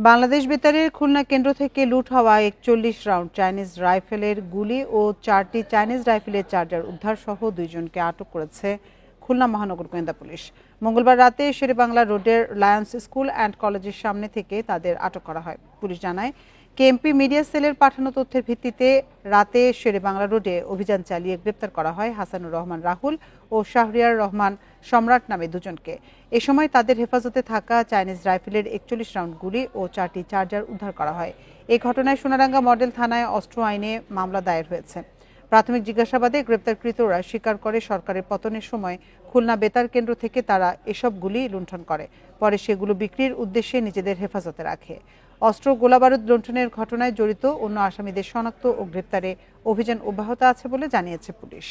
বাংলাদেশ বেতারের খুলনা কেন্দ্র থেকে লুট হওয়া ৪১ রাউন্ড চাইনিজ রাইফেলের গুলি ও ৪টি চাইনিজ রাইফেলের চার্জার উদ্ধার সহ ২ জনকে আটক করেছে খুলনা মহানগর গোয়েন্দা পুলিশ। মঙ্গলবার রাতে শেরেবাংলা রোডের লায়ন্স স্কুল অ্যান্ড কলেজের সামনে থেকে তাদের আটক করা হয়। পুলিশ জানায়, কেএমপি মিডিয়া সেলের পাঠানো তথ্যের ভিত্তিতে রাতে শেরেবাংলা রোডে অভিযান চালিয়ে গ্রেপ্তার করা হয় হাসানুর রহমান রাহুল ও শাহরিয়ার রহমান সম্রাট নামে দুজনকে। এ সময় তাদের হেফাজতে থাকা চাইনিজ রাইফেলের ৪১ রাউন্ড গুলি ও ৪টি চার্জার উদ্ধার করা হয়। এই ঘটনায় সোনারাঙ্গা মডেল থানায় অস্ত্র আইনে মামলা দায়ের হয়েছে। প্রাথমিক জিজ্ঞাসাবাদে গ্রেপ্তারকৃতরা স্বীকার করে সরকারের পতনের সময় খুলনা বেতার কেন্দ্র থেকে তারা এসব গুলি লুণ্ঠন করে, পরে সেগুলো বিক্রির উদ্দেশ্যে নিজেদের হেফাজতে রাখে। অস্ত্র গোলাবারুদ লুণ্ঠনের ঘটনায় জড়িত অন্য আসামিদের শনাক্ত ও গ্রেপ্তারে অভিযান অব্যাহত আছে বলে জানিয়েছে পুলিশ।